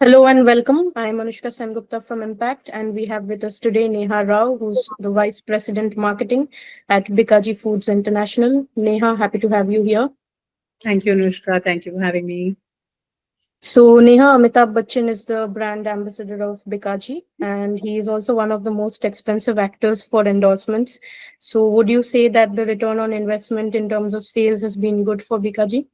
Hello and welcome. I'm Anushka Sengupta from Impact, and we have with us today Neha Rao, who's the Vice President Marketing at Bikaji Foods International. Neha, happy to have you here. Thank you, Anushka. Thank you for having me. So, Neha, Amitabh Bachchan is the brand ambassador of Bikaji, and he is also one of the most expensive actors for endorsements. So, would you say that the return on investment in terms of sales has been good for Bikaji?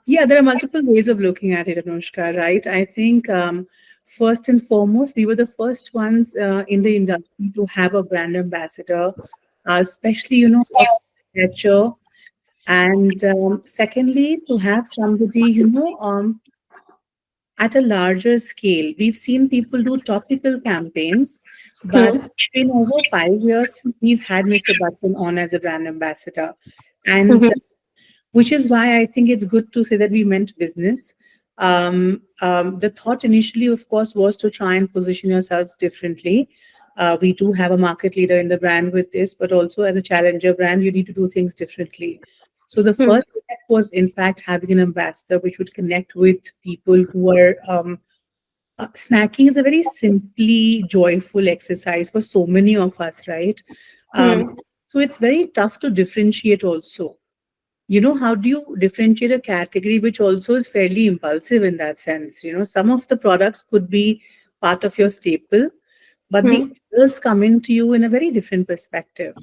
Yeah, there are multiple ways of looking at it, Anushka, right? I think first and foremost, we were the first ones in the industry to have a brand ambassador, especially, of nature. And secondly, to have somebody, at a larger scale. We've seen people do topical campaigns, but Hmm. it's been over 5 years since we've had Mr. Bachchan on as a brand ambassador. And Mhm. which is why I think it's good to say that we meant business. The thought initially, of course, was to try and position yourselves differently. We do have a market leader in the brand with this, but also as a challenger brand, you need to do things differently. So the Hmm. first step was, in fact, having an ambassador which would connect with people who are snacking is a very simply joyful exercise for so many of us, right? Um, Hmm. so it's very tough to differentiate also. How do you differentiate a category which also is fairly impulsive in that sense? Some of the products could be part of your staple, but the Hmm. others come into you in a very different perspective.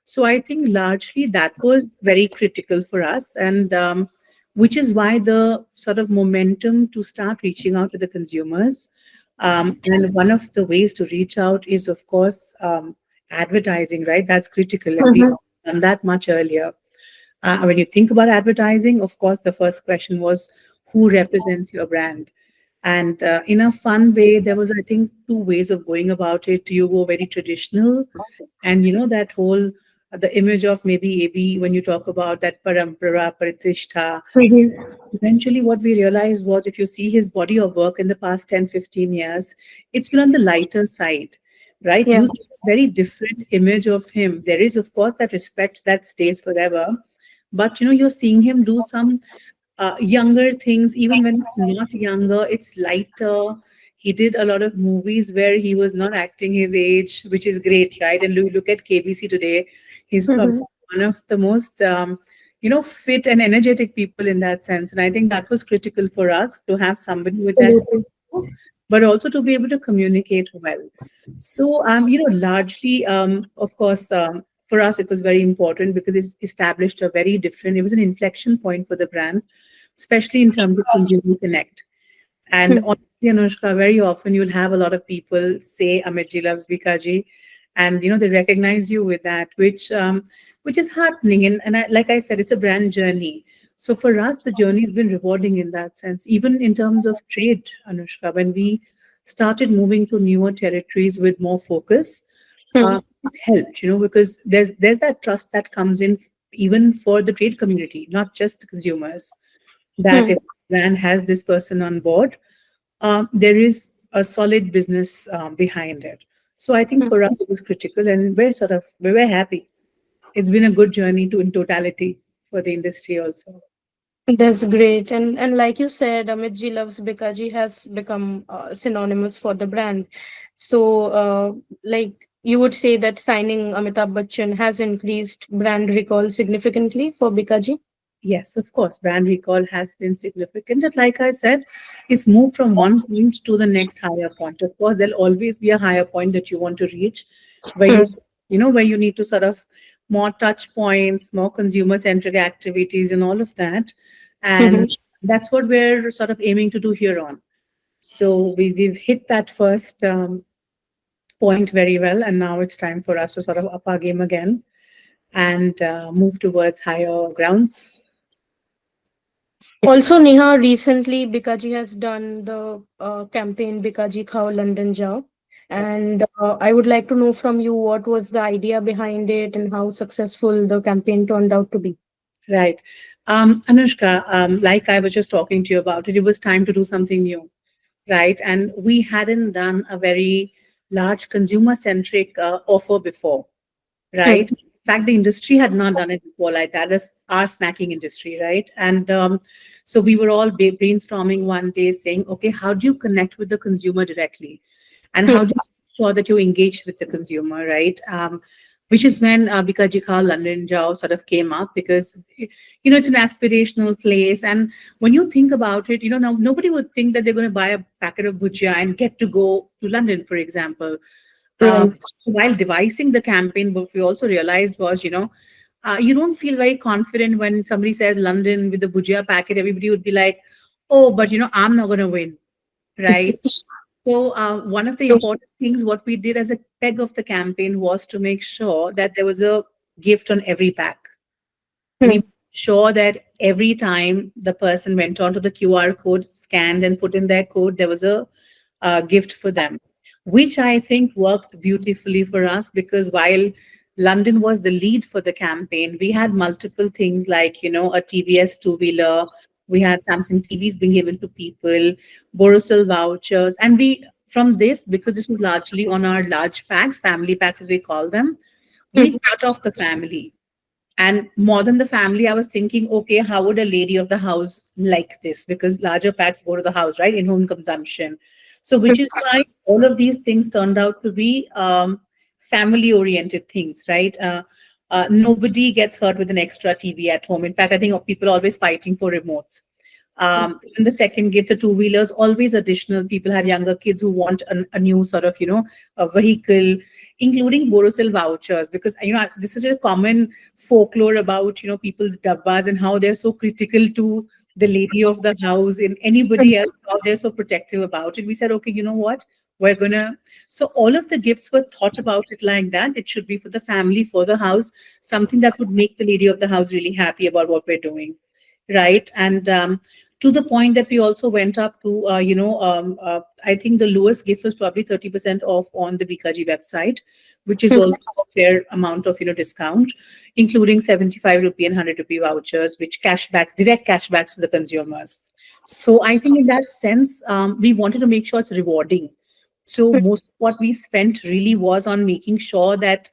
So I think largely that was very critical for us, and which is why the sort of momentum to start reaching out to the consumers. And one of the ways to reach out is, of course, advertising, right? That's critical, and we've Mhm. done that much earlier. When you think about advertising, of course, the first question was who represents your brand? And in a fun way, there was, I think, two ways of going about it. You go very traditional, and that whole the image of maybe AB when you talk about that parampara, pratishtha. Mhm. Eventually, what we realized was if you see his body of work in the past 10, 15 years, it's been on the lighter side, right? Yeah. You see a very different image of him. There is, of course, that respect that stays forever. But, you're seeing him do some younger things, even when it's not younger, it's lighter. He did a lot of movies where he was not acting his age, which is great, right? And look at KBC today. He's probably Mhm. one of the most, fit and energetic people in that sense. And I think that was critical for us to have somebody with that, Absolutely. but also to be able to communicate well. So, largely, of course, for us, it was very important because it established a very different, it was an inflection point for the brand, especially in terms of consumer connect. And Hmm. honestly, Anushka, very often you'll have a lot of people say Amitji loves Bikaji, and they recognize you with that, which is heartening. And like I said, it's a brand journey. So for us, the journey has been rewarding in that sense, even in terms of trade, Anushka. When we started moving to newer territories with more focus, Hmm. it's helped, because there's that trust that comes in even for the trade community, not just the consumers. That Hmm. if a brand has this person on board, there is a solid business behind it. So I think Hmm. for us it was critical, and we were happy. It's been a good journey to in totality for the industry also. That's great. And like you said, Amit ji loves Bikaji has become synonymous for the brand. So like you would say that signing Amitabh Bachchan has increased brand recall significantly for Bikaji. Yes, of course, brand recall has been significant. And like I said, it's moved from one point to the next higher point. Of course, there'll always be a higher point that you want to reach, where Hmm. where you need to sort of more touch points, more consumer centric activities, and all of that. Mhm. And that's what we're sort of aiming to do here on. So we've hit that first point very well, and now it's time for us to sort of up our game again and move towards higher grounds. Also, Neha, recently Bikaji has done the campaign Bikaji Khao London Jao. And I would like to know from you what was the idea behind it and how successful the campaign turned out to be. Right. Anushka, like I was just talking to you about it, it was time to do something new, right? And we hadn't done a very large consumer centric offer before, Hmm. right? fact, the industry had not done it before like that. That's our snacking industry, right? And so we were all brainstorming one day saying, okay, how do you connect with the consumer directly? And how do you make sure that you engage with the consumer, right? Which is when Bikaji Ka London Jao sort of came up because, it's an aspirational place. And when you think about it, now nobody would think that they're going to buy a packet of bhujia and get to go to London, for example. Right. While devising the campaign, what we also realized was, you don't feel very confident when somebody says London with the bhujia packet. Everybody would be like, oh, but I'm not going to win, right? So one of the important things what we did as a peg of the campaign was to make sure that there was a gift on every pack. We made sure that every time the person went onto the QR code, scanned and put in their code, there was a gift for them, which I think worked beautifully for us because while London was the lead for the campaign, we had multiple things like, a TVS two-wheeler, we had Samsung TVs being given to people, Borosel vouchers, and from this, because this was largely on our large packs, family packs as we call them, we cut off the family. And more than the family, I was thinking, okay, how would a lady of the house like this? Because larger packs go to the house, right? In home consumption. So, which is why all of these things turned out to be family oriented things, right? Nobody gets hurt with an extra TV at home. In fact, I think people are always fighting for remotes. In the second gift, the two wheelers, always additional. People have younger kids who want a new sort of, a vehicle, including Borosel vouchers, because, this is a common folklore about, people's dabbas and how they're so critical to the lady of the house and anybody else, how they're so protective about it. We said, okay, you know what? We're gonna. So all of the gifts were thought about it like that. It should be for the family, for the house, something that would make the lady of the house really happy about what we're doing, right? And to the point that we also went up to, I think the lowest gift was probably 30% off on the Bikaji website, which is also a fair amount of, discount, including 75 rupee and 100 rupee vouchers, which cashbacks, direct cashbacks to the consumers. So I think in that sense, we wanted to make sure it's rewarding. So most of what we spent really was on making sure that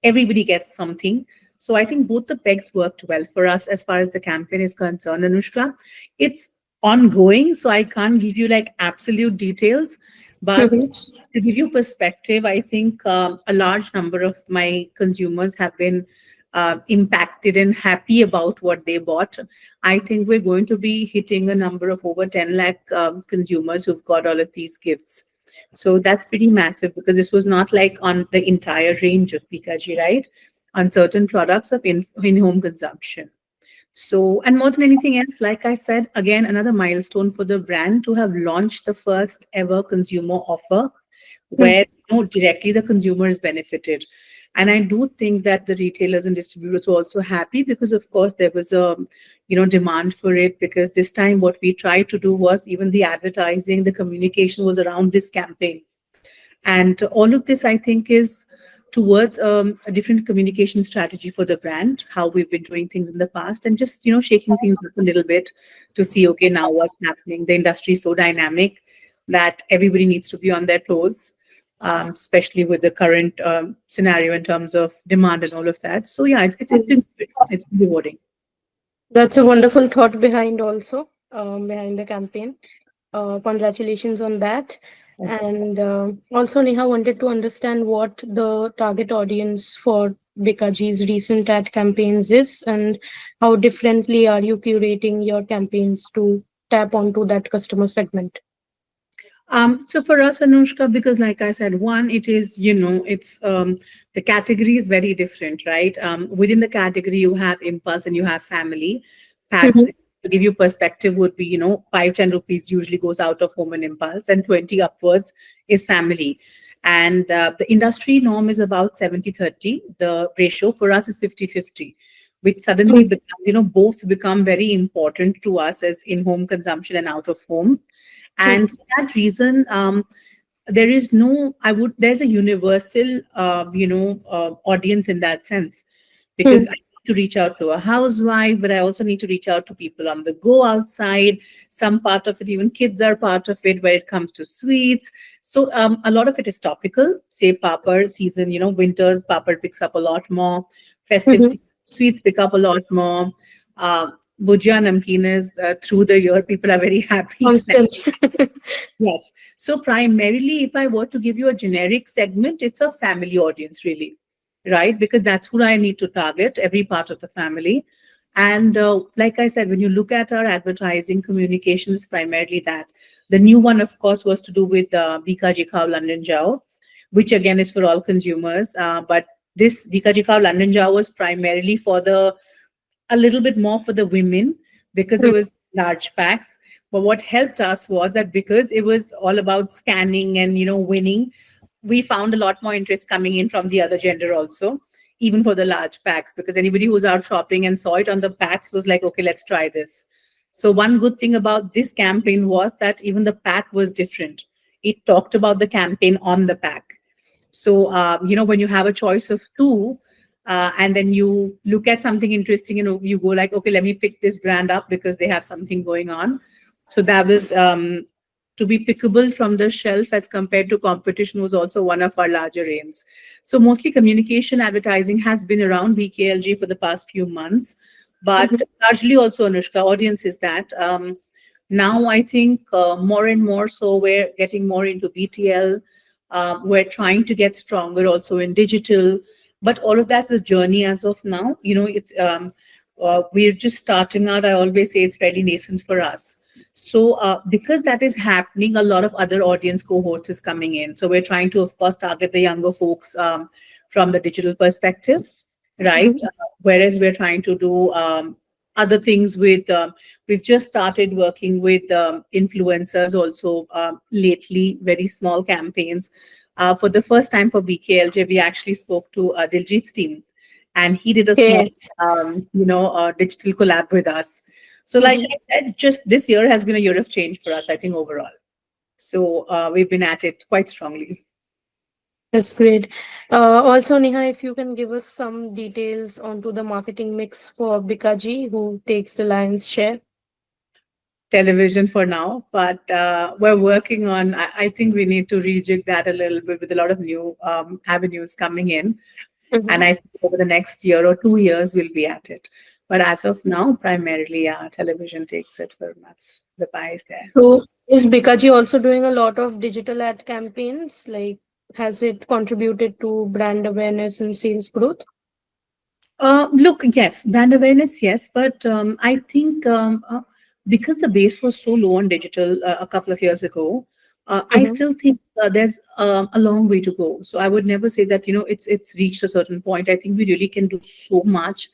everybody gets something. So I think both the pegs worked well for us as far as the campaign is concerned, Anushka. It's ongoing, so I can't give you like absolute details, but to give you perspective, I think a large number of my consumers have been impacted and happy about what they bought. I think we're going to be hitting a number of over 10 lakh consumers who've got all of these gifts. So that's pretty massive because this was not like on the entire range of Pikachu, right? On certain products of in-home consumption. So, and more than anything else, like I said, again, another milestone for the brand to have launched the first ever consumer offer where directly the consumers benefited. And I do think that the retailers and distributors were also happy because, of course, there was a demand for it. Because this time, what we tried to do was even the advertising, the communication was around this campaign. And all of this, I think, is towards a different communication strategy for the brand, how we've been doing things in the past, and just, shaking things up a little bit to see, okay, now what's happening. The industry is so dynamic that everybody needs to be on their toes, especially with the current scenario in terms of demand and all of that. So, yeah, it's been good. It's been rewarding. That's a wonderful thought behind also behind the campaign. Congratulations on that. And also, Neha wanted to understand what the target audience for Bikaji's recent ad campaigns is, and how differently are you curating your campaigns to tap onto that customer segment? So for us, Anushka, because like I said, one, it is, it's the category is very different, right? Within the category, you have impulse and you have family. Packs, Mhm. to give you perspective, would be, 5-10 rupees usually goes out of home and impulse, and 20 upwards is family. And the industry norm is about 70-30. The ratio for us is 50-50, which suddenly becomes, both become very important to us as in-home consumption and out of home. And for that reason, there is no, there's a universal, audience in that sense, because I need to reach out to a housewife, but I also need to reach out to people on the go outside. Some part of it, even kids are part of it, where it comes to sweets. So a lot of it is topical, say papad season, winters, papad picks up a lot more. Festive Mhm. sweets pick up a lot more. Uh, Bhujia namkeen is through the year, people are very happy Constant. snacking. Yes. So primarily, if I were to give you a generic segment, it's a family audience, really, right? Because that's who I need to target, every part of the family. And like I said, when you look at our advertising communications, primarily that. The new one, of course, was to do with Bikaji Khao London Jao, which again is for all consumers. But this Bikaji Khao London Jao was primarily for the a little bit more for the women because it Mhm. was large packs. But what helped us was that because it was all about scanning and winning, we found a lot more interest coming in from the other gender also, even for the large packs, because anybody who was out shopping and saw it on the packs was like, okay, let's try this. So one good thing about this campaign was that even the pack was different. It talked about the campaign on the pack. So, when you have a choice of two, and then you look at something interesting and you go like, okay, let me pick this brand up because they have something going on. So that was to be pickable from the shelf as compared to competition was also one of our larger aims. So mostly communication advertising has been around BKLG for the past few months, but Mhm. largely also Anushka audience is that. Now I think more and more so we're getting more into BTL. We're trying to get stronger also in digital, but all of that's a journey as of now. It's we're just starting out. I always say it's fairly nascent for us. So because that is happening, a lot of other audience cohorts is coming in. So we're trying to, of course, target the younger folks from the digital perspective, right? Mhm. Whereas we're trying to do other things with. We've just started working with influencers also lately, very small campaigns. For the first time for BKLJ, we actually spoke to Diljit's team, and he did a small, Okay. digital collab with us. So, like Mhm. I said, just this year has been a year of change for us, I think, overall. So, we've been at it quite strongly. That's great. Also, Neha, if you can give us some details onto the marketing mix for Bikaji, who takes the lion's share. Television for now, but we're working on. I think we need to rejig that a little bit with a lot of new avenues coming in. And Mhm. I think over the next year or 2 years, we'll be at it. But as of now, primarily, television takes it from us. The pie is there. So, is Bikaji also doing a lot of digital ad campaigns? Like, has it contributed to brand awareness and sales growth? Look, yes, brand awareness, yes, but I think because the base was so low on digital a couple of years ago, I Mhm. still think there's a long way to go. So I would never say that it's reached a certain point. I think we really can do so much,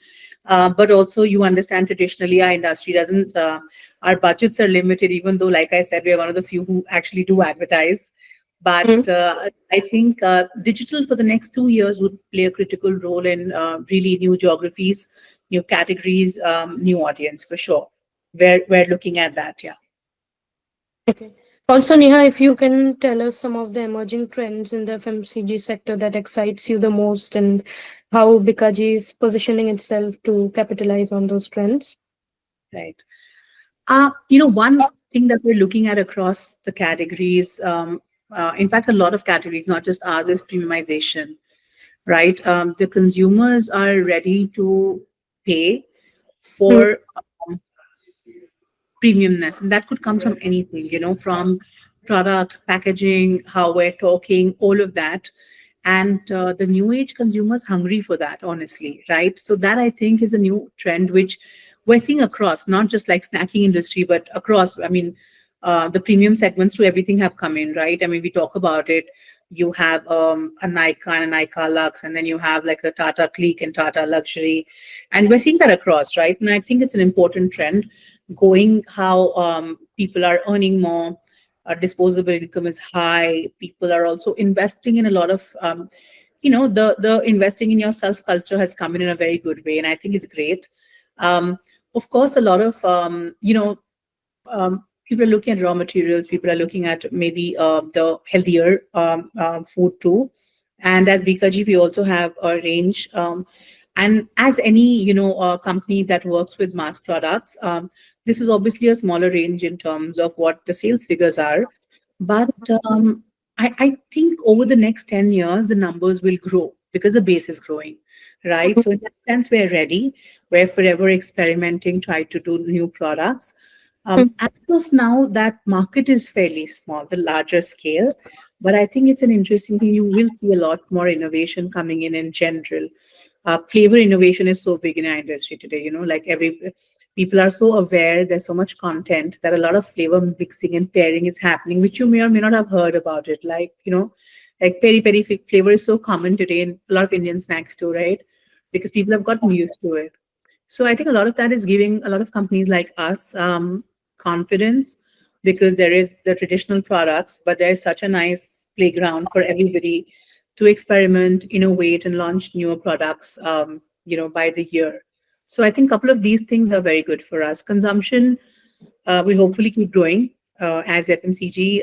but also you understand traditionally our industry doesn't. Our budgets are limited, even though, like I said, we are one of the few who actually do advertise. But I think digital for the next 2 years would play a critical role in really new geographies, new categories, new audience for sure. We're looking at that, yeah. Okay. Also, Neha, if you can tell us some of the emerging trends in the FMCG sector that excites you the most and how Bikaji is positioning itself to capitalize on those trends. Right. One thing that we're looking at across the categories, in fact, a lot of categories, not just ours, is premiumization, right? The consumers are ready to pay Mm. for premiumness, and that could come from anything, from product packaging, how we're talking, all of that. And the new age consumers hungry for that, honestly, right? So that I think is a new trend which we're seeing across, not just like snacking industry, but across. I mean, the premium segments to everything have come in, right? I mean, we talk about it. You have a Nika and a Nika Lux, and then you have like a Tata Clique and Tata Luxury, and we're seeing that across, right? And I think it's an important trend going how people are earning more, disposable income is high, people are also investing in a lot of the investing in yourself culture has come in a very good way, and I think it's great. um, of course, a lot of people are looking at raw materials, people are looking at maybe the healthier food too. And as Bikaji, we also have a range. And as any company that works with mass products, this is obviously a smaller range in terms of what the sales figures are. But I think over the next 10 years, the numbers will grow because the base is growing, right? So in that sense, we're ready. We're forever experimenting, try to do new products. As of now, that market is fairly small, the larger scale. But I think it's an interesting thing. You will see a lot more innovation coming in general. Flavor innovation is so big in our industry today. Like every people are so aware. There's so much content that a lot of flavor mixing and pairing is happening, which you may or may not have heard about it. Like peri peri flavor is so common today in a lot of Indian snacks too, right? Because people have gotten used to it. So I think a lot of that is giving a lot of companies like us confidence, because there is the traditional products, but there is such a nice playground for everybody to experiment, innovate, and launch newer products, by the year. So I think a couple of these things are very good for us. Consumption will hopefully keep growing as FMCG,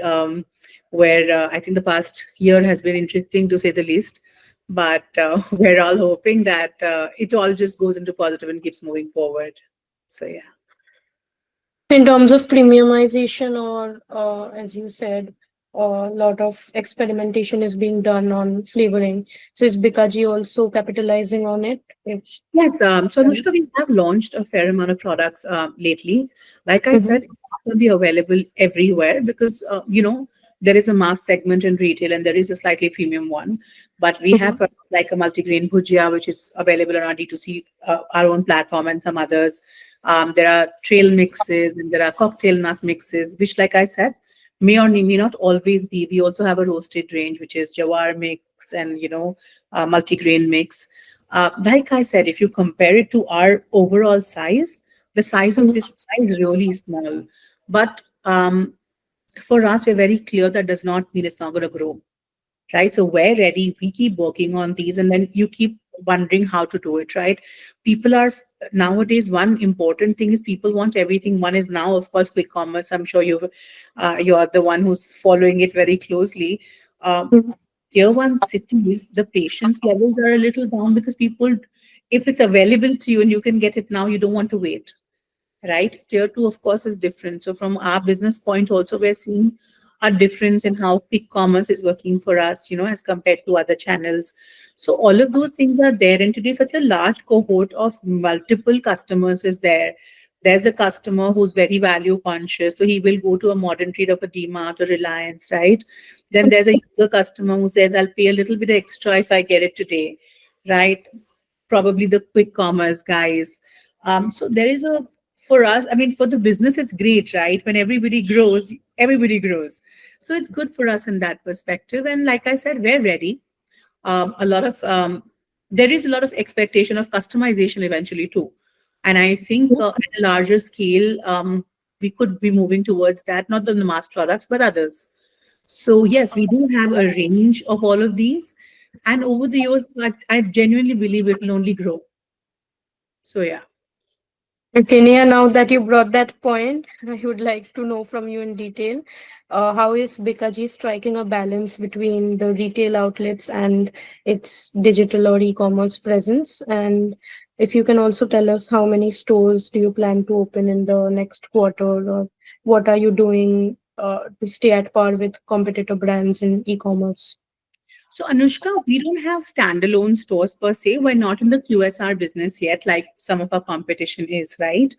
where I think the past year has been interesting to say the least. But we're all hoping that it all just goes into positive and keeps moving forward. So, yeah. In terms of premiumization, or as you said, a lot of experimentation is being done on flavoring. So is Bikaji also capitalizing on it? If Yes, so Anushka, we have launched a fair amount of products lately. Like I Mhm. said, it's not going to be available everywhere because, there is a mass segment in retail and there is a slightly premium one. But we have Mhm. products like a multigrain bhujia, which is available on our D2C, our own platform, and some others. There are trail mixes and there are cocktail nut mixes, which, like I said, may or may not always be. We also have a roasted range, which is jawar mix and, multigrain mix. Like I said, if you compare it to our overall size, the size of this pie is really small. But for us, we're very clear that does not mean it's not going to grow, right? So we're ready. We keep working on these, and then you keep wondering how to do it, right? People are nowadays. One important thing is people want everything. One is now, of course, quick commerce. I'm sure you're the one who's following it very closely. Um, Mhm. Tier one cities, the patience levels are a little down because people, if it's available to you and you can get it now, you don't want to wait, right? Tier two, of course, is different. So from our business point, also we're seeing a difference in how quick commerce is working for us, as compared to other channels. So all of those things are there, and today such a large cohort of multiple customers is there. There's the customer who's very value conscious, so he will go to a modern trade of a DMart or Reliance, right? Then there's a younger customer who says, I'll pay a little bit extra if I get it today, right? Probably the quick commerce guys. So there is a, for us, I mean, for the business, it's great, right? When everybody grows, everybody grows. So it's good for us in that perspective. And like I said, we're ready. A lot of There is a lot of expectation of customization eventually too, and I think at a larger scale, we could be moving towards that, not on the mass products but others. So yes, we do have a range of all of these, and over the years, I genuinely believe it will only grow. So yeah. Okay, Neha, now that you brought that point, I would like to know from you in detail, how is Bikaji striking a balance between the retail outlets and its digital or e-commerce presence? And if you can also tell us how many stores do you plan to open in the next quarter, or what are you doing to stay at par with competitor brands in e-commerce? So, Anushka, we don't have standalone stores per se. We're not in the QSR business yet, like some of our competition is, right?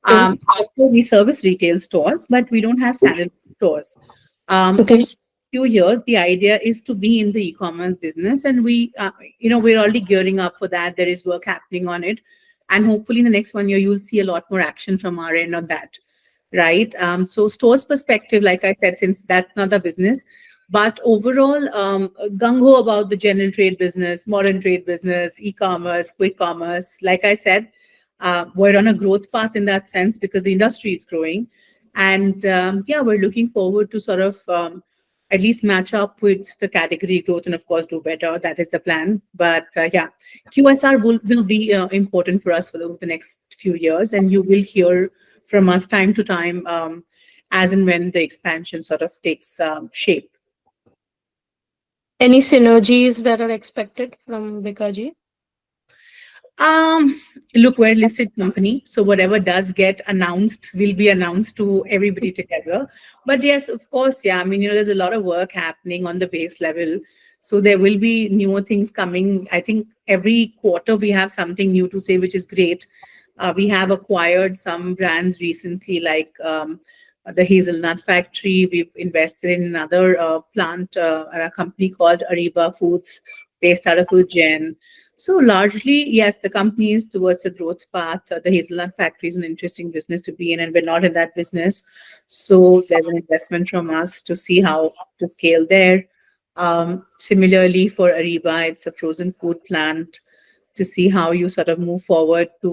Okay. So we service retail stores, but we don't have standalone stores. Okay. Over few years, the idea is to be in the e-commerce business, and we're already gearing up for that. There is work happening on it, and hopefully, in the next 1 year, you'll see a lot more action from our end on that, right? So, stores perspective, like I said, since that's not the business, but overall, gung ho about the general trade business, modern trade business, e-commerce, quick commerce. Like I said, we're on a growth path in that sense because the industry is growing, and yeah, we're looking forward to sort of at least match up with the category growth and, of course, do better. That is the plan. But yeah, QSR will be important for us for the next few years, and you will hear from us time to time as and when the expansion sort of takes shape. Any synergies that are expected from Bikaji? Um, Look, we're a listed company, so whatever does get announced will be announced to everybody together. But yes, of course, yeah. I mean, there's a lot of work happening on the base level. So there will be newer things coming. I think every quarter we have something new to say, which is great. We have acquired some brands recently, like the Hazelnut Factory. We've invested in another plant, a company called Ariba Foods, based out of Ujjain. So largely, yes, the company is towards a growth path. The Hazelnut Factory is an interesting business to be in, and we're not in that business. So there's an investment from us to see how to scale there. Similarly, for Ariba, it's a frozen food plant to see how you sort of move forward to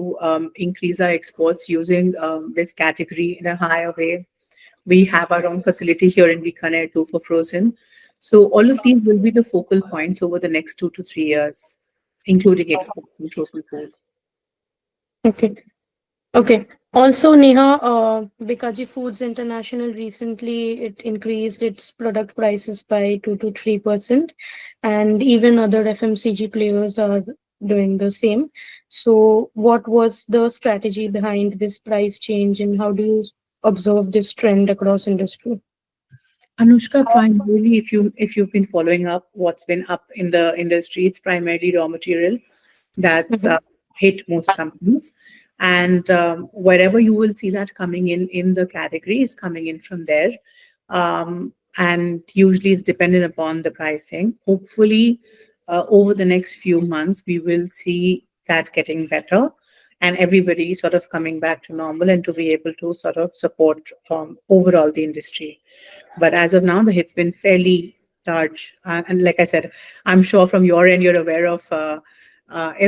increase our exports using this category in a higher way. We have our own facility here in Bikaner too for frozen. So all of these will be the focal points over the next 2 to 3 years, including exports and frozen food. Okay. Okay. Also, Neha, Bikaji Foods International recently it increased its product prices by 2 to 3%, and even other FMCG players are doing the same. So, what was the strategy behind this price change, and how do you observe this trend across industry? Anushka, primarily, if you've been following up what's been up in the industry, it's primarily raw material that's Mhm. hit most companies. And wherever you will see that coming in the category is coming in from there. And usually it's dependent upon the pricing. Hopefully, over the next few months, we will see that getting better and everybody sort of coming back to normal and to be able to sort of support overall the industry. But as of now, the hit's been fairly large. And like I said, I'm sure from your end, you're aware of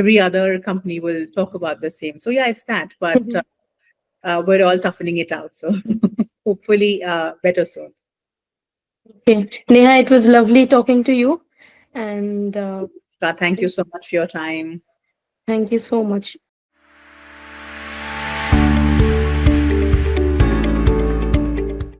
every other company will talk about the same. So yeah, it's that. But we're all toughening it out. So hopefully better soon. Okay, Neha, it was lovely talking to you, and Thank you so much for your time. thank you so much.